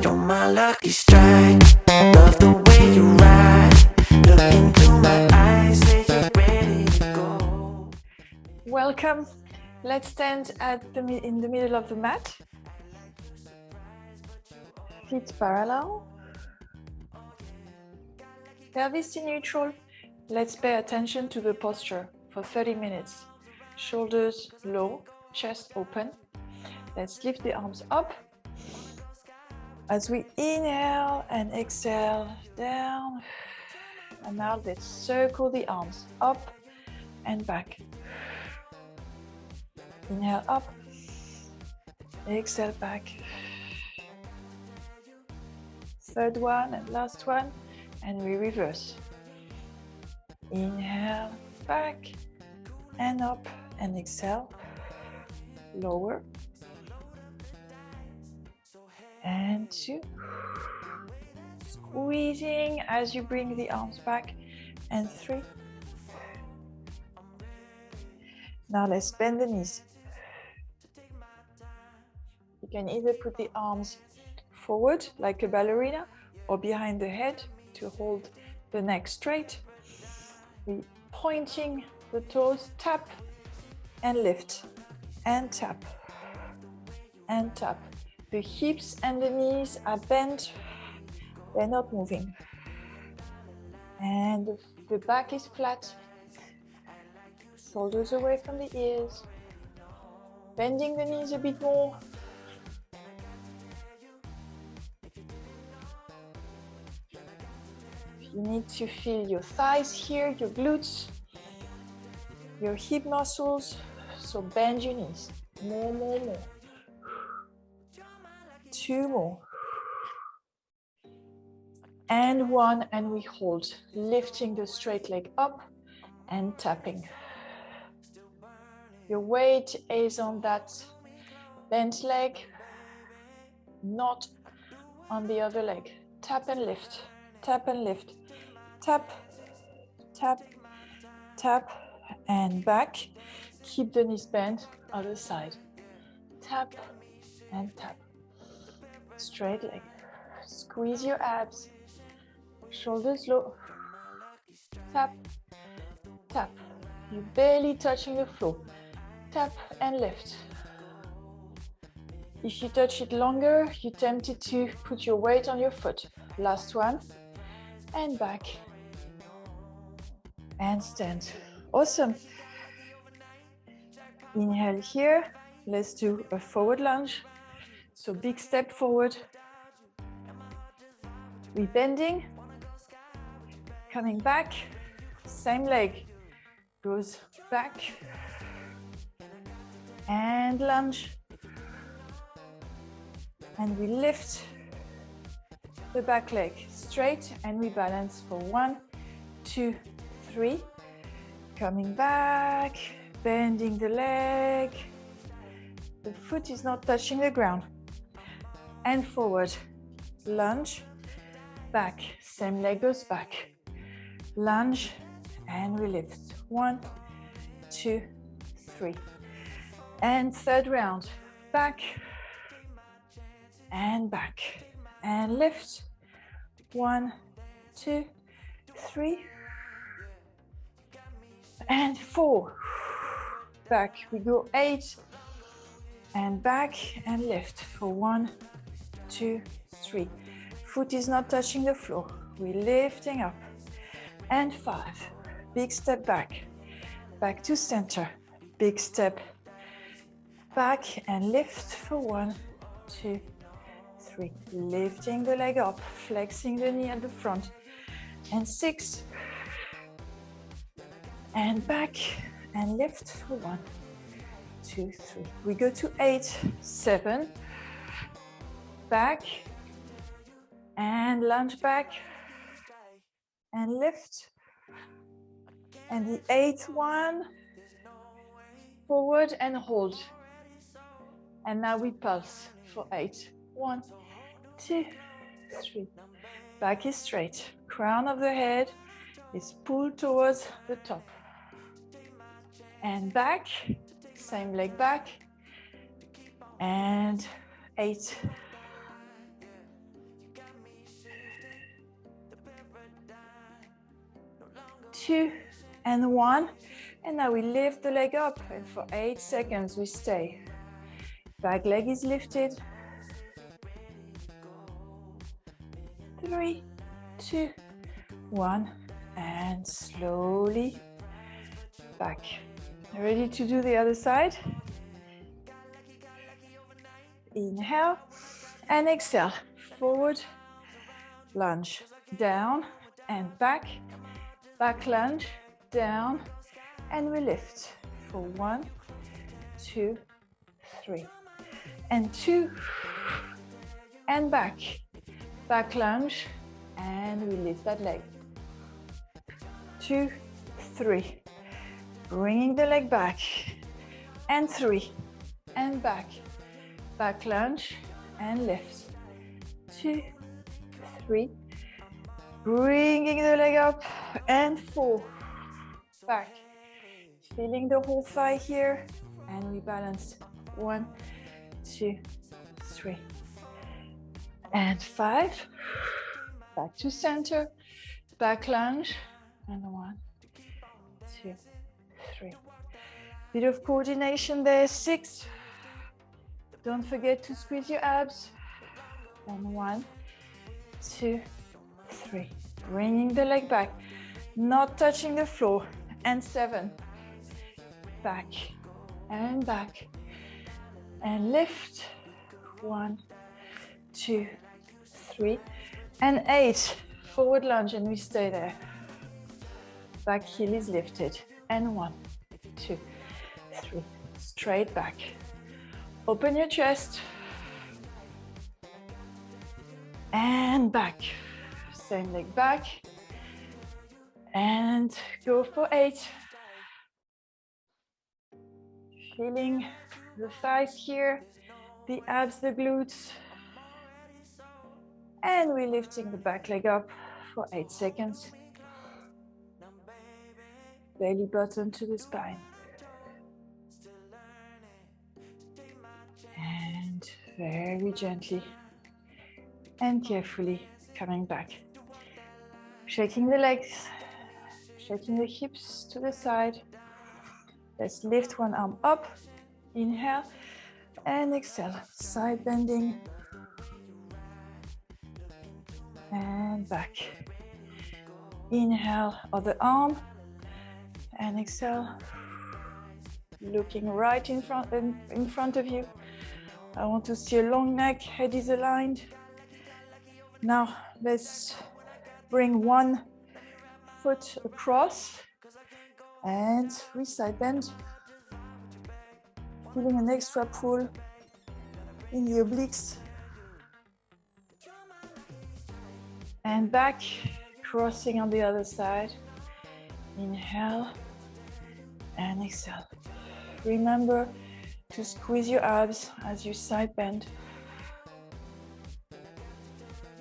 You're my lucky strike. Love the way you ride. Look into my eyes, say you're ready to go. Welcome. Let's stand in the middle of the mat. Feet parallel. Pelvis in neutral. Let's pay attention to the posture for 30 minutes. Shoulders low, chest open. Let's lift the arms up. As we inhale and exhale down. And now let's circle the arms up and back. Inhale up, exhale back. Third one and last one, and we reverse. Inhale back and up and exhale. Lower. And two. Squeezing as you bring the arms back. And three. Now let's bend the knees. You can either put the arms forward like a ballerina or behind the head to hold the neck straight. We're pointing the toes, tap and lift and tap and tap. The hips and the knees are bent, they're not moving. And the back is flat, shoulders away from the ears, bending the knees a bit more. You need to feel your thighs here, your glutes, your hip muscles, so bend your knees. More. Two more. And one, and we hold, lifting the straight leg up and tapping. Your weight is on that bent leg, not on the other leg. Tap and lift, tap and lift, tap, tap, tap, and back. Keep the knees bent, other side. Tap and tap. Straight leg. Squeeze your abs. Shoulders low. Tap, tap. You're barely touching the floor. Tap and lift. If you touch it longer, you're tempted to put your weight on your foot. Last one. And back. And stand. Awesome. Inhale here. Let's do a forward lunge. So big step forward. We're bending. Coming back. Same leg. Goes back. And lunge. And we lift the back leg straight and we balance for 1, 2, 3. Coming back. Bending the leg. The foot is not touching the ground. And forward, lunge, back, same leg goes back, lunge, and we lift, 1, 2, 3, and third round, back, and lift, 1, 2, 3, and 4, back, we go 8, and back, and lift for 1, 2, 3. Foot is not touching the floor. We're lifting up. And 5. Big step back. Back to center. Big step back and lift for 1, 2, 3. Lifting the leg up. Flexing the knee at the front. And 6. And back and lift for 1, 2, 3. We go to 8, 7. Back and lunge back and lift, and the 8th one, forward and hold, and now we pulse for 8. 1, 2, 3. Back is straight, crown of the head is pulled towards the top, and back, same leg back, and 8, 2, and 1. And now we lift the leg up, and for 8 seconds we stay. Back leg is lifted. 3, 2, 1, and slowly back. Ready to do the other side? Inhale and exhale. Forward lunge, down and back. Back lunge, down, and we lift for 1, 2, 3, and 2, and back. Back lunge, and we lift that leg. 2, 3, bringing the leg back, and 3, and back. Back lunge, and lift. 2, 3, bringing the leg up, and 4, back. Feeling the whole thigh here, and we balance. 1, 2, 3, and 5. Back to center, back lunge, and 1, 2, 3. Bit of coordination there. 6. Don't forget to squeeze your abs. And 1, 2, 3. Bringing the leg back, not touching the floor. And 7. Back and back. And lift. 1, 2, 3. And 8. Forward lunge, and we stay there. Back heel is lifted. And 1, 2, 3. Straight back. Open your chest. And back. Same leg back. And go for 8. Feeling the thighs here, the abs, the glutes. And we're lifting the back leg up for 8 seconds. Belly button to the spine. And very gently and carefully coming back. Shaking the legs, shaking the hips to the side. Let's lift one arm up. Inhale and exhale. Side bending. And back. Inhale, other arm. And exhale. Looking right in front of you. I want to see a long neck, head is aligned. Now let's bring one foot across and we side bend. Feeling an extra pull in the obliques. And back, crossing on the other side. Inhale and exhale. Remember to squeeze your abs as you side bend.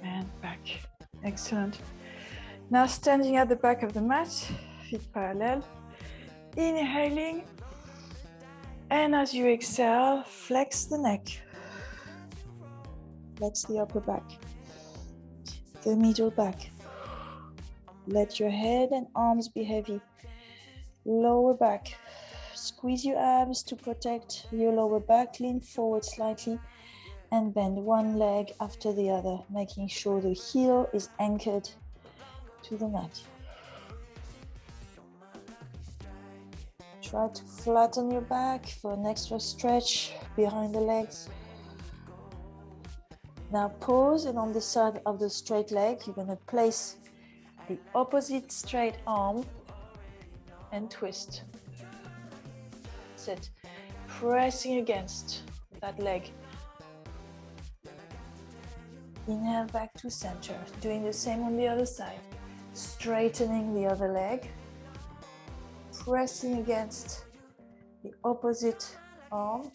And back. Excellent. Now standing at the back of the mat, feet parallel. Inhaling. And as you exhale, flex the neck. Flex the upper back. The middle back. Let your head and arms be heavy. Lower back. Squeeze your abs to protect your lower back. Lean forward slightly and bend one leg after the other, making sure the heel is anchored to the mat. Try to flatten your back for an extra stretch behind the legs. Now pause, and on the side of the straight leg, you're going to place the opposite straight arm and twist. Sit, pressing against that leg. Inhale back to center, doing the same on the other side. Straightening the other leg, pressing against the opposite arm,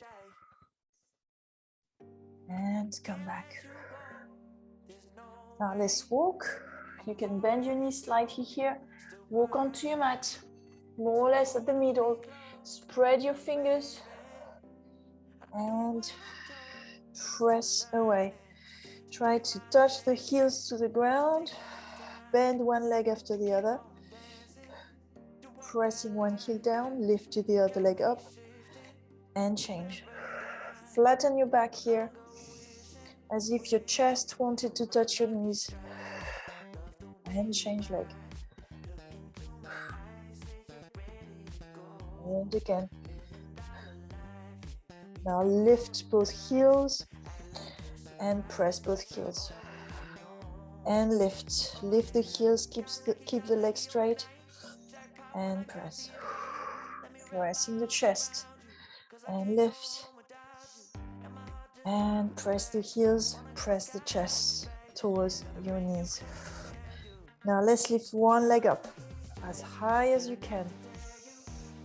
and come back. Now let's walk. You can bend your knees slightly here, walk onto your mat, more or less at the middle. Spread your fingers and press away. Try to touch the heels to the ground. Bend one leg after the other. Pressing one heel down, lift to the other leg up and change. Flatten your back here as if your chest wanted to touch your knees. And change leg. And again. Now lift both heels and press both heels. And lift. Lift the heels, keep the leg straight. And press. Pressing the chest. And lift. And press the heels, press the chest towards your knees. Now let's lift one leg up as high as you can.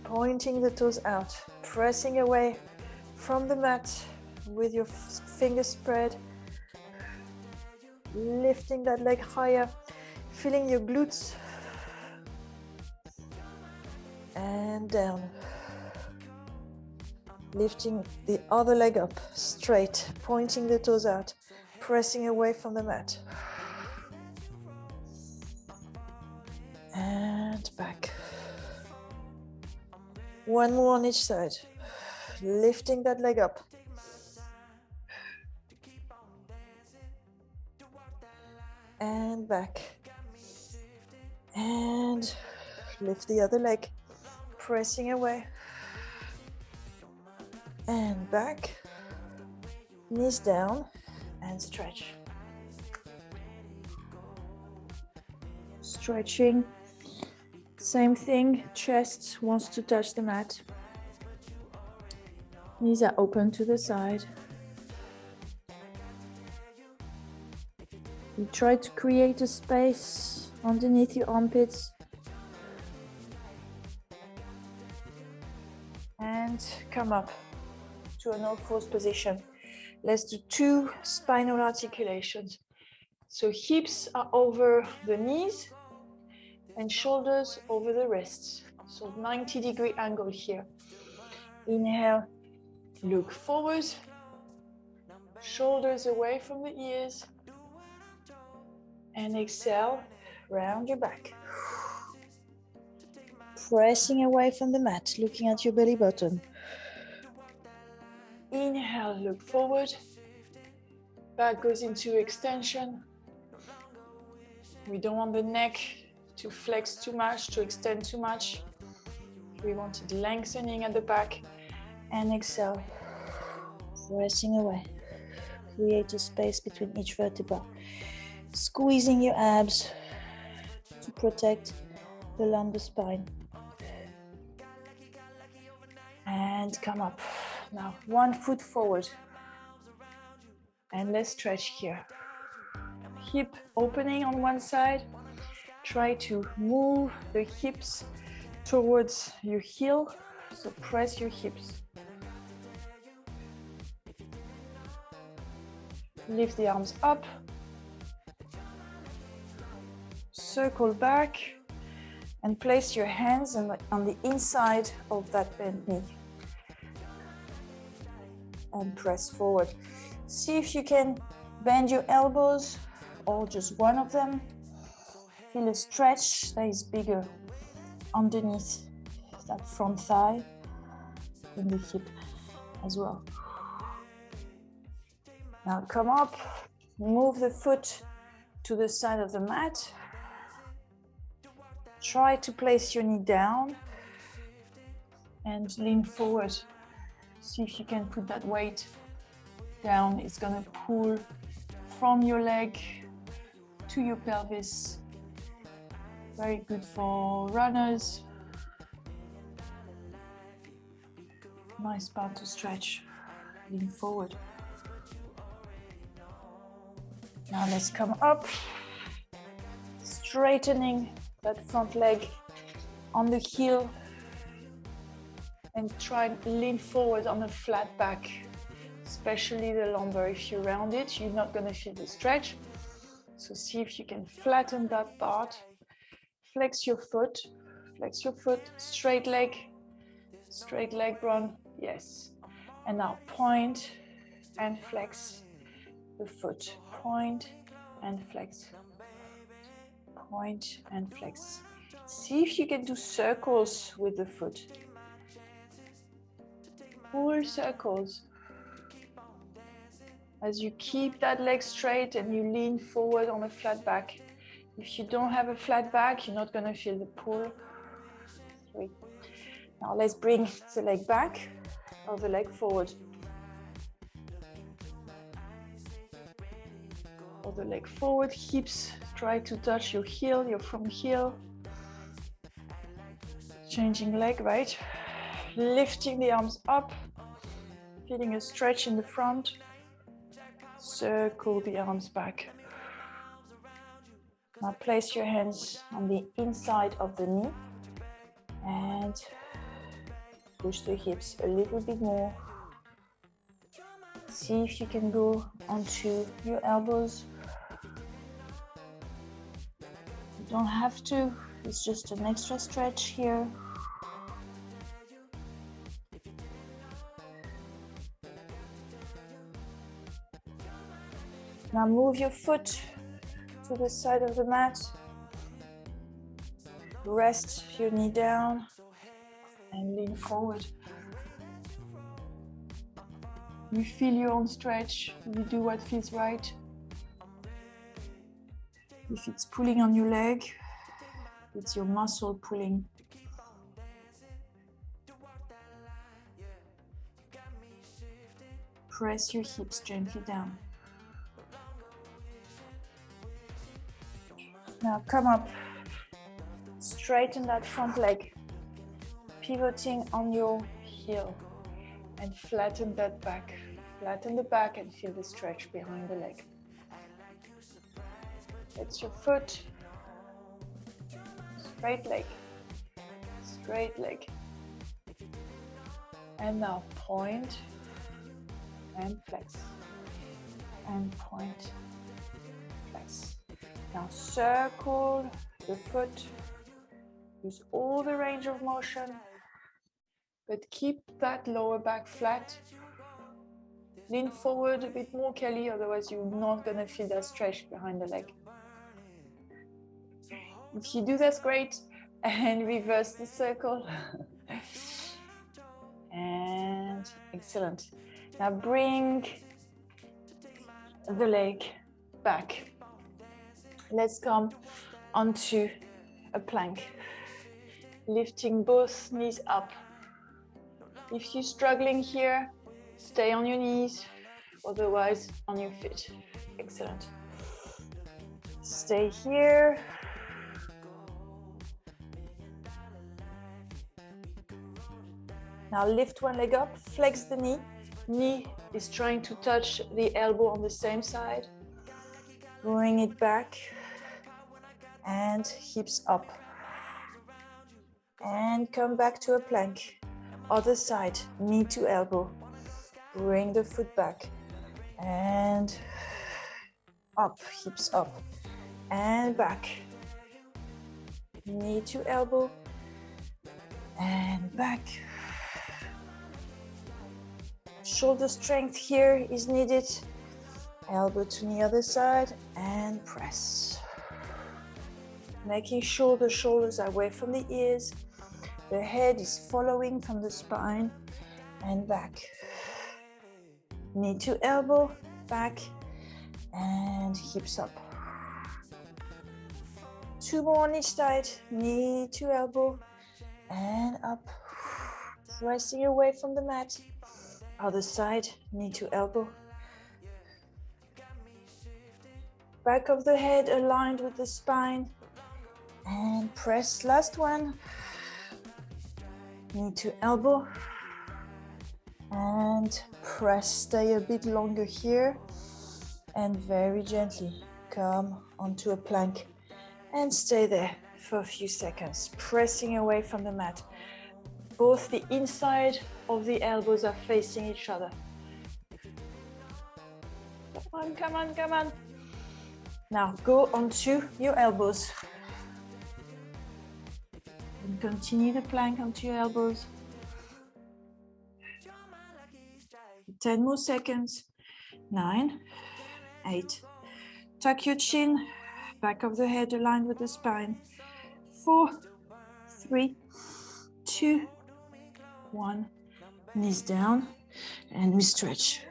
Pointing the toes out, pressing away from the mat with your fingers spread. Lifting that leg higher, feeling your glutes. And down. Lifting the other leg up, straight, pointing the toes out, pressing away from the mat. And back. One more on each side. Lifting that leg up. And back. And lift the other leg, pressing away. And back, knees down, and stretch. Stretching, same thing, chest wants to touch the mat. Knees are open to the side. You try to create a space underneath your armpits. And come up to an all fours position. Let's do 2 spinal articulations. So hips are over the knees and shoulders over the wrists. So 90-degree angle here. Inhale, look forward, shoulders away from the ears. And exhale, round your back. Pressing away from the mat, looking at your belly button. Inhale, look forward. Back goes into extension. We don't want the neck to flex too much, to extend too much. We want it lengthening at the back. And exhale, pressing away. Create a space between each vertebra. Squeezing your abs to protect the lumbar spine. And come up. Now, one foot forward. And let's stretch here. Hip opening on one side. Try to move the hips towards your heel. So press your hips. Lift the arms up. Circle back. And place your hands on the inside of that bent knee. And press forward. See if you can bend your elbows or just one of them. Feel a stretch that is bigger underneath that front thigh and the hip as well. Now come up, move the foot to the side of the mat. Try to place your knee down and lean forward. See if you can put that weight down. It's going to pull from your leg to your pelvis. Very good for runners. Nice part to stretch. Lean forward. Now let's come up. Straightening that front leg on the heel. And try and lean forward on a flat back, especially the lumbar. If you round it, you're not going to feel the stretch. So see if you can flatten that part. Flex your foot, straight leg, run, yes. And now point and flex the foot, point and flex, point and flex. See if you can do circles with the foot. Full circles. As you keep that leg straight and you lean forward on a flat back. If you don't have a flat back, you're not going to feel the pull. 3. Now let's bring the leg back or the leg forward. Or the leg forward, hips try to touch your heel, your front heel. Changing leg, right? Lifting the arms up, feeling a stretch in the front. Circle the arms back. Now place your hands on the inside of the knee and push the hips a little bit more. See if you can go onto your elbows. You don't have to, it's just an extra stretch here. Now move your foot to the side of the mat. Rest your knee down and lean forward. You feel your own stretch, you do what feels right. If it's pulling on your leg, it's your muscle pulling. Press your hips gently down. Now come up, straighten that front leg, pivoting on your heel and flatten that back. Flatten the back and feel the stretch behind the leg. It's your foot, straight leg, straight leg. And now point and flex, and point, flex. Now circle the foot, use all the range of motion, but keep that lower back flat. Lean forward a bit more, Kelly, otherwise you're not going to feel that stretch behind the leg. If you do, that's great. And reverse the circle. And excellent. Now bring the leg back. Let's come onto a plank. Lifting both knees up. If you're struggling here, stay on your knees, otherwise on your feet. Excellent. Stay here. Now lift one leg up, flex the knee. Knee is trying to touch the elbow on the same side. Bring it back and hips up. And come back to a plank. Other side, knee to elbow. Bring the foot back and up, hips up and back. Knee to elbow and back. Shoulder strength here is needed. Elbow to the other side and press. Making sure the shoulders are away from the ears. The head is following from the spine and back. Knee to elbow, back and hips up. 2 more on each side. Knee to elbow and up. Pressing away from the mat. Other side, knee to elbow. Back of the head aligned with the spine. And press, last one. Knee to elbow. And press, stay a bit longer here. And very gently come onto a plank. And stay there for a few seconds, pressing away from the mat. Both the inside of the elbows are facing each other. Come on, come on, come on. Now go onto your elbows. And continue the plank onto your elbows. 10 more seconds. 9, 8. Tuck your chin. Back of the head aligned with the spine. 4, 3, 2, 1. Knees down and we stretch.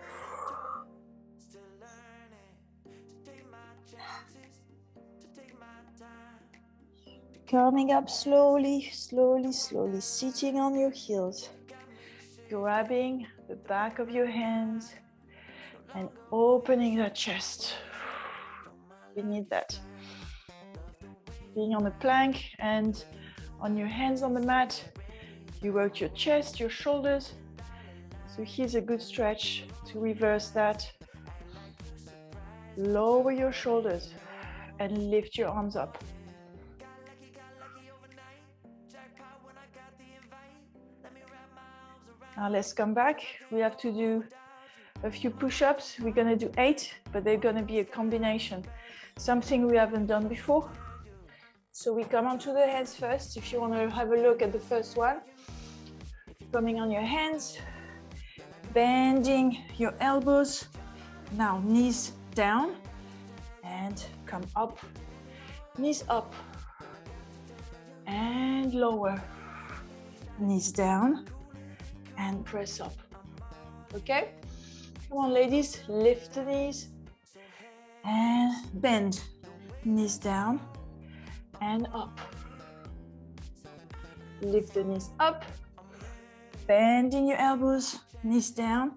Coming up slowly, slowly, slowly, sitting on your heels, grabbing the back of your hands and opening the chest. We need that. Being on a plank and on your hands on the mat, you work your chest, your shoulders. So here's a good stretch to reverse that. Lower your shoulders and lift your arms up. Now let's come back. We have to do a few push-ups. We're going to do 8, but they're going to be a combination. Something we haven't done before. So we come onto the hands first. If you want to have a look at the first one. Coming on your hands, bending your elbows. Now knees down and come up. Knees up and lower. Knees down and press up. Okay? Come on, ladies, lift the knees and bend. Knees down and up. Lift the knees up, bending your elbows, knees down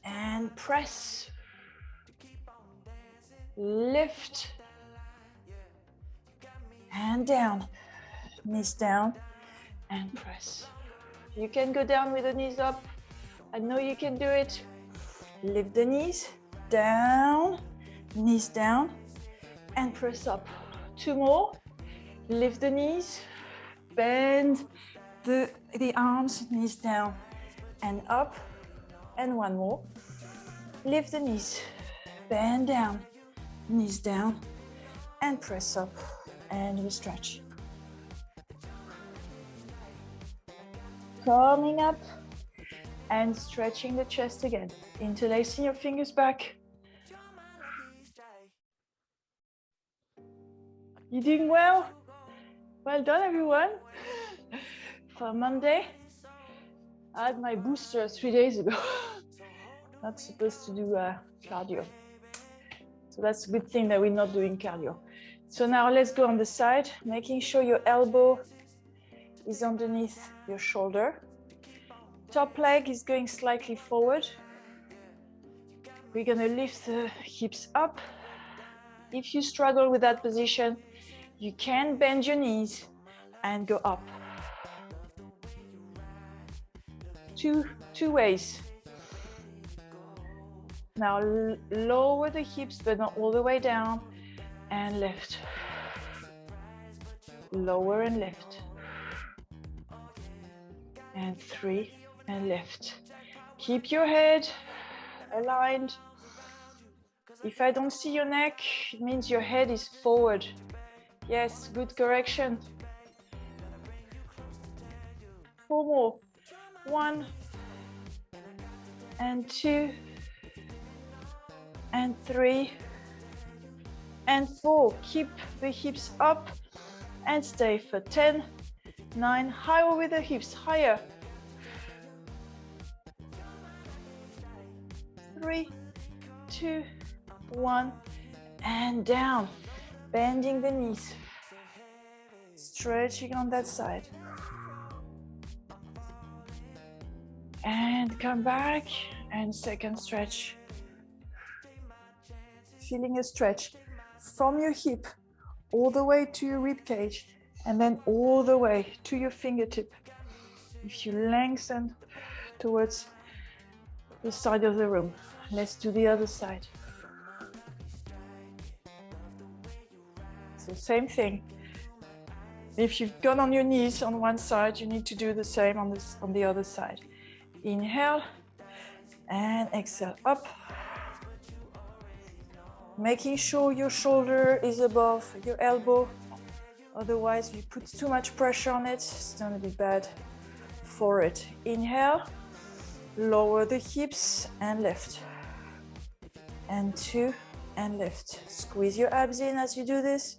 and press. Lift and down, knees down and press. You can go down with the knees up. I know you can do it. Lift the knees, down, knees down, and press up. 2 more. Lift the knees, bend the arms, knees down and up. And 1 more. Lift the knees, bend down, knees down, and press up. And we stretch. Coming up and stretching the chest again. Interlacing your fingers back. You doing well? Well done, everyone. For Monday, I had my booster 3 days ago. Not supposed to do cardio. So that's a good thing that we're not doing cardio. So now let's go on the side, making sure your elbow is underneath your shoulder. Top leg is going slightly forward. We're going to lift the hips up. If you struggle with that position, you can bend your knees and go up. Two ways. Now lower the hips, but not all the way down, and lift. Lower and lift. And 3 and lift. Keep your head aligned. If I don't see your neck, it means your head is forward. Yes, good correction. 4 more. 1 and 2 and 3 and 4. Keep the hips up and stay for 10, 9, higher with the hips, higher. 3, 2, 1, and down. Bending the knees. Stretching on that side. And come back and second stretch. Feeling a stretch from your hip all the way to your rib cage and then all the way to your fingertip. If you lengthen towards the side of the room. Let's do the other side. So same thing. If you've gone on your knees on one side, you need to do the same on the other side. Inhale and exhale up. Making sure your shoulder is above your elbow. Otherwise, if you put too much pressure on it, it's going to be bad for it. Inhale, lower the hips and lift. And 2 and lift. Squeeze your abs in as you do this.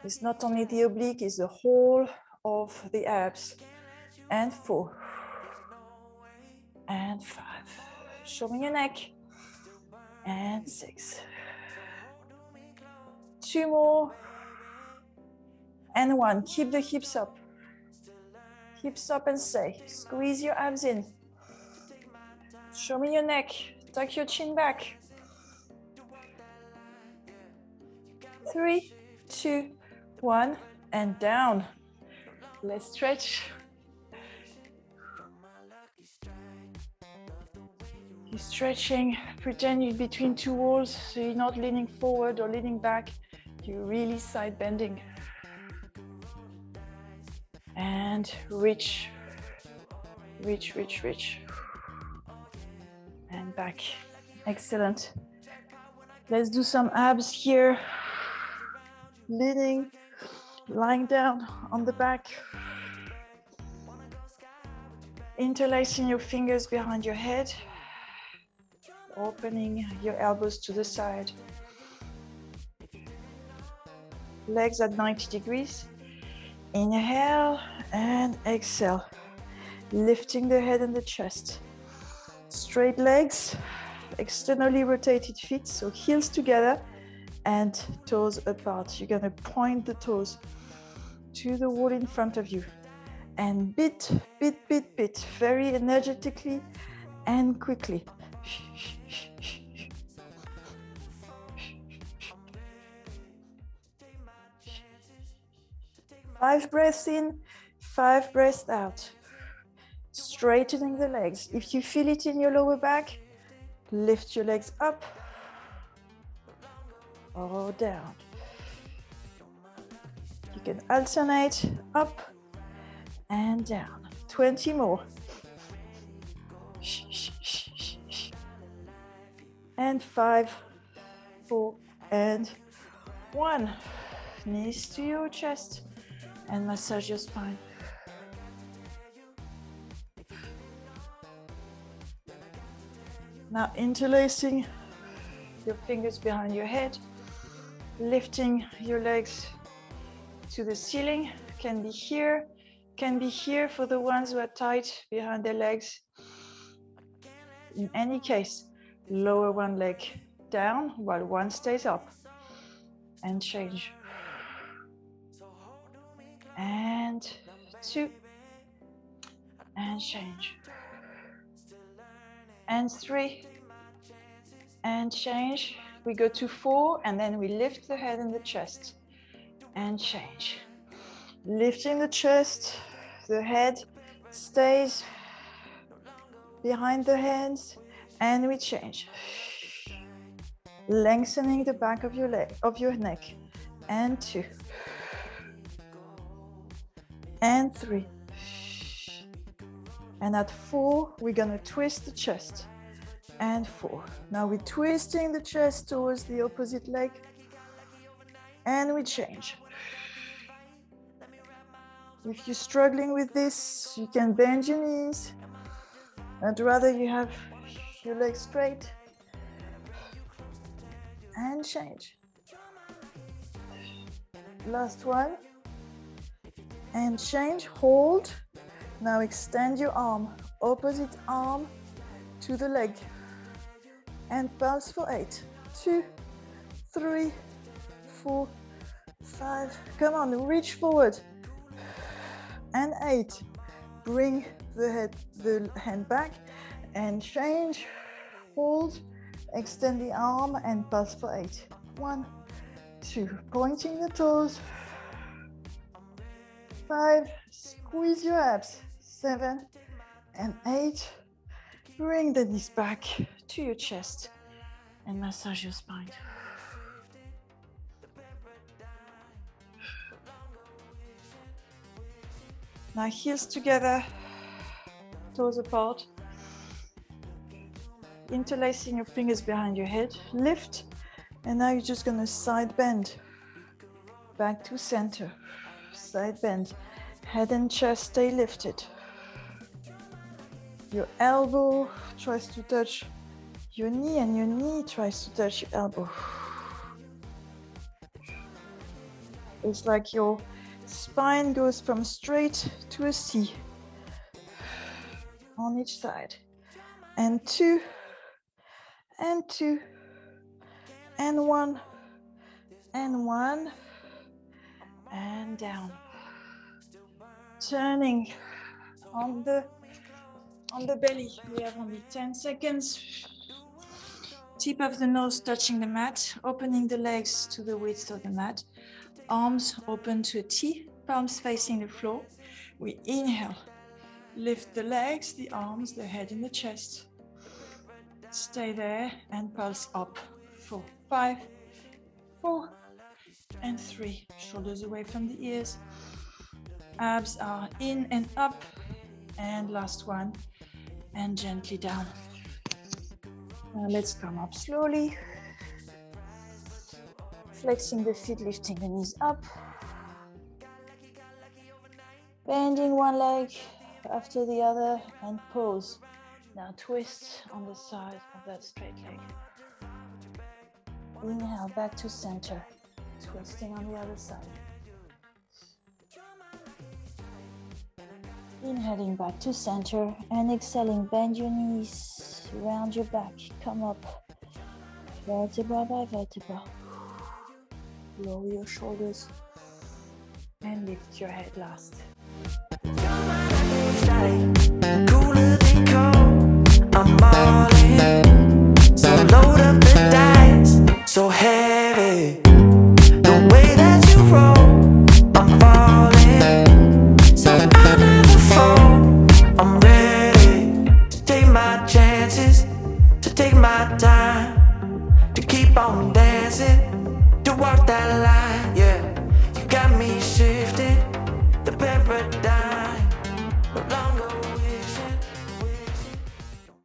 It's not only the oblique, it's the whole of the abs. And 4. And 5. Show me your neck. And 6. 2 more. And 1. Keep the hips up. Hips up and stay. Squeeze your abs in. Show me your neck. Tuck your chin back. 3, 2, 1, and down. Let's stretch. You're stretching. Pretend you're between two walls, so you're not leaning forward or leaning back. You're really side bending. And reach, reach, reach, reach. And back. Excellent. Let's do some abs here. Leaning, lying down on the back. Interlacing your fingers behind your head. Opening your elbows to the side. Legs at 90 degrees. Inhale and exhale. Lifting the head and the chest. Straight legs, externally rotated feet, so heels together and toes apart. You're gonna point the toes to the wall in front of you. And bit, bit, bit, bit, very energetically and quickly. 5 breaths in, 5 breaths out. Straightening the legs. If you feel it in your lower back, lift your legs up or down. You can alternate up and down. 20 more. And 5, 4, and 1. Knees to your chest and massage your spine. Now interlacing your fingers behind your head, lifting your legs to the ceiling. Can be here for the ones who are tight behind their legs. In any case, lower one leg down while one stays up. And change. And 2. And change. And 3. And change. We go to 4 and then we lift the head and the chest. And change. Lifting the chest, the head stays behind the hands, and we change. Lengthening the back of your leg, of your neck. And 2. And 3. And at 4, we're gonna twist the chest. And 4. Now we're twisting the chest towards the opposite leg. And we change. If you're struggling with this, you can bend your knees. I'd rather you have your legs straight. And change. Last one. And change, hold. Now extend your arm, opposite arm to the leg. And pulse for 8. 2, 3, 4, 5. Come on, reach forward. And 8. Bring the hand back and change. Hold, extend the arm and pulse for 8. 1, 2. Pointing the toes. 5. Squeeze your abs. 7 and 8. Bring the knees back to your chest and massage your spine. Now heels together, toes apart. Interlacing your fingers behind your head. Lift, and now you're just gonna side bend. Back to center. Side bend. Head and chest stay lifted. Your elbow tries to touch your knee and your knee tries to touch your elbow. It's like you're Spine goes from straight to a C on each side. And 2, and 2, and 1, and 1, and down. Turning on the belly. We have only 10 seconds. Tip of the nose touching the mat, opening the legs to the width of the mat. Arms open to a T, palms facing the floor. We inhale, lift the legs, the arms, the head in the chest. Stay there and pulse up. 4, 5, 4, and 3. Shoulders away from the ears. Abs are in and up. And last one, and gently down. Now let's come up slowly. Flexing the feet, lifting the knees up. Bending one leg after the other and pause. Now twist on the side of that straight leg. Inhale back to center, twisting on the other side. Inhaling back to center and exhaling, bend your knees, round your back, come up, vertebra by vertebra. Lower your shoulders and lift your head last. Cooler than cold, I'm all in. So load up the dice, so heavy. The way that